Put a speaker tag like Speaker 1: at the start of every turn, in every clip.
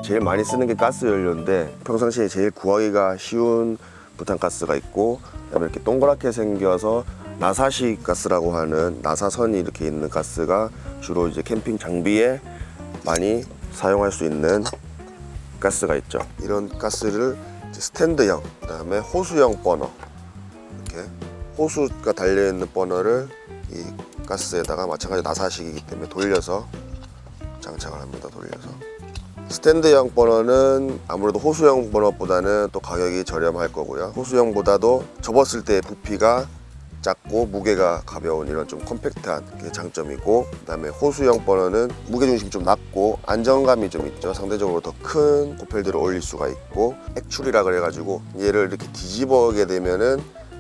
Speaker 1: 제일 많이 쓰는 게 가스 연료인데 평상시에 제일 구하기가 쉬운 부탄가스가 있고, 그다음에 이렇게 동그랗게 생겨서 나사식 가스라고 하는 나사선이 이렇게 있는 가스가 주로 이제 캠핑 장비에 많이 사용할 수 있는 가스가 있죠. 이런 가스를 이제 스탠드형, 그다음에 호수형 버너, 이렇게 호수가 달려있는 버너를 이 가스에다가 마찬가지 나사식이기 때문에 돌려서 장착을 합니다. 돌려서. 스탠드형 버너는 아무래도 호수형 버너보다는 또 가격이 저렴할 거고요. 호수형보다도 접었을 때 부피가 작고 무게가 가벼운 이런 좀 컴팩트한 게 장점이고, 그 다음에 호수형 버너는 무게중심이 좀 낮고 안정감이 좀 있죠. 상대적으로 더 큰 코펠들을 올릴 수가 있고, 액출이라 그래가지고 얘를 이렇게 뒤집어게 되면은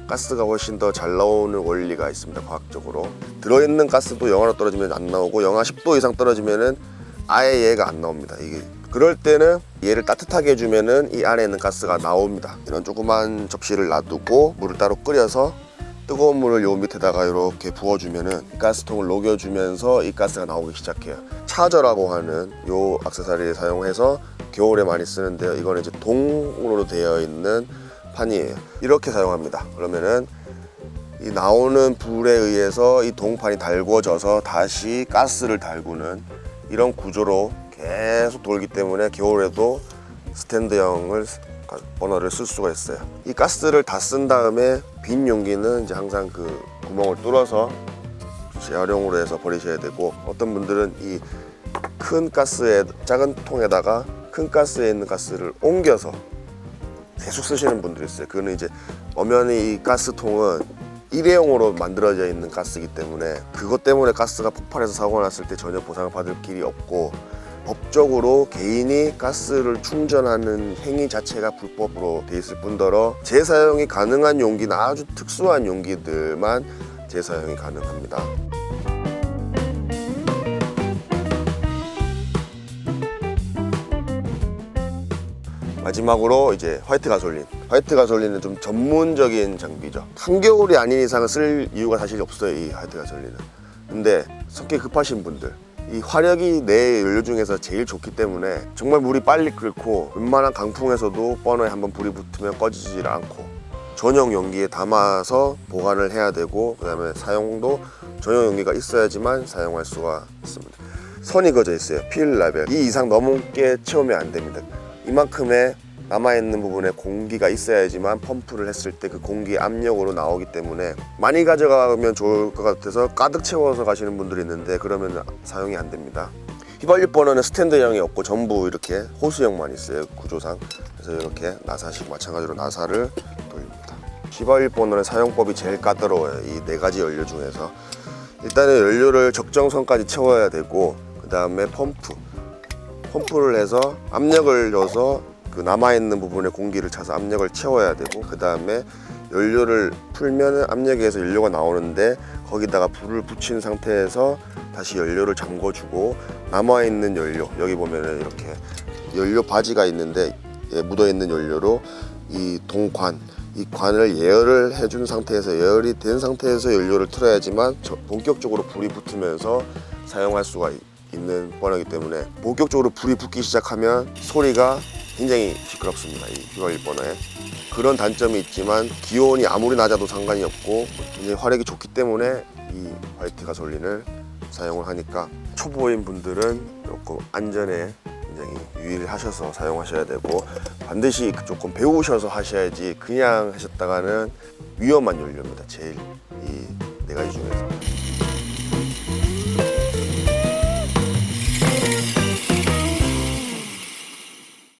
Speaker 1: 가스가 훨씬 더 잘 나오는 원리가 있습니다. 과학적으로. 들어있는 가스도 영하로 떨어지면 안 나오고 영하 10도 이상 떨어지면은 아예 얘가 안 나옵니다. 이게 그럴 때는 얘를 따뜻하게 해주면은 이 안에 있는 가스가 나옵니다. 이런 조그만 접시를 놔두고 물을 따로 끓여서 뜨거운 물을 요 밑에다가 이렇게 부어주면은 가스통을 녹여주면서 이 가스가 나오기 시작해요. 차저라고 하는 요 액세서리를 사용해서 겨울에 많이 쓰는데요. 이거는 이제 동으로 되어 있는 판이에요. 이렇게 사용합니다. 그러면은 이 나오는 불에 의해서 이 동판이 달궈져서 다시 가스를 달구는 이런 구조로 계속 돌기 때문에 겨울에도 스탠드형을 버너를 쓸 수가 있어요. 이 가스를 다 쓴 다음에 빈 용기는 이제 항상 그 구멍을 뚫어서 재활용으로 해서 버리셔야 되고, 어떤 분들은 이 큰 가스에 작은 통에다가 큰 가스에 있는 가스를 옮겨서 계속 쓰시는 분들이 있어요. 그거는 이제 엄연히 이 가스통은 일회용으로 만들어져 있는 가스이기 때문에 그것 때문에 가스가 폭발해서 사고가 났을 때 전혀 보상을 받을 길이 없고, 법적으로 개인이 가스를 충전하는 행위 자체가 불법으로 돼 있을 뿐더러 재사용이 가능한 용기는 아주 특수한 용기들만 재사용이 가능합니다. 마지막으로 이제 화이트 가솔린. 화이트 가솔린은 좀 전문적인 장비죠. 한겨울이 아닌 이상은 쓸 이유가 사실 없어요, 이 화이트 가솔린은. 근데 성격이 급하신 분들, 이 화력이 내 연료 중에서 제일 좋기 때문에 정말 물이 빨리 끓고 웬만한 강풍에서도 버너에 한번 불이 붙으면 꺼지질 않고, 전용 용기에 담아서 보관을 해야 되고, 그 다음에 사용도 전용 용기가 있어야지만 사용할 수가 있습니다. 선이 그어져 있어요. 필 라벨. 이 이상 넘게 채우면 안 됩니다. 이만큼의 남아있는 부분에 공기가 있어야지만 펌프를 했을 때 그 공기 압력으로 나오기 때문에 많이 가져가면 좋을 것 같아서 가득 채워서 가시는 분들이 있는데 그러면 사용이 안 됩니다. 휘발유 버너는 스탠드형이 없고 전부 이렇게 호수형만 있어요, 구조상. 그래서 이렇게 나사식 마찬가지로 나사를 돌립니다. 휘발유 버너는 사용법이 제일 까다로워요. 이 네 가지 연료 중에서 일단은 연료를 적정선까지 채워야 되고, 그 다음에 펌프를 해서 압력을 줘서 그 남아있는 부분에 공기를 차서 압력을 채워야 되고, 그 다음에 연료를 풀면 압력에서 연료가 나오는데 거기다가 불을 붙인 상태에서 다시 연료를 잠궈주고, 남아있는 연료, 여기 보면은 이렇게 연료 바지가 있는데 묻어있는 연료로 이 동관, 이 관을 예열을 해준 상태에서, 예열이 된 상태에서 연료를 틀어야지만 본격적으로 불이 붙으면서 사용할 수가 있는 버너이기 때문에, 본격적으로 불이 붙기 시작하면 소리가 굉장히 시끄럽습니다. 이 휘발유 버너에 그런 단점이 있지만 기온이 아무리 낮아도 상관이 없고 굉장히 화력이 좋기 때문에 이 화이트 가솔린을 사용을 하니까 초보인 분들은 조금 안전에 굉장히 유의를 하셔서 사용하셔야 되고, 반드시 조금 배우셔서 하셔야지 그냥 하셨다가는 위험한 연료입니다. 제일 이 네 가지 중에서.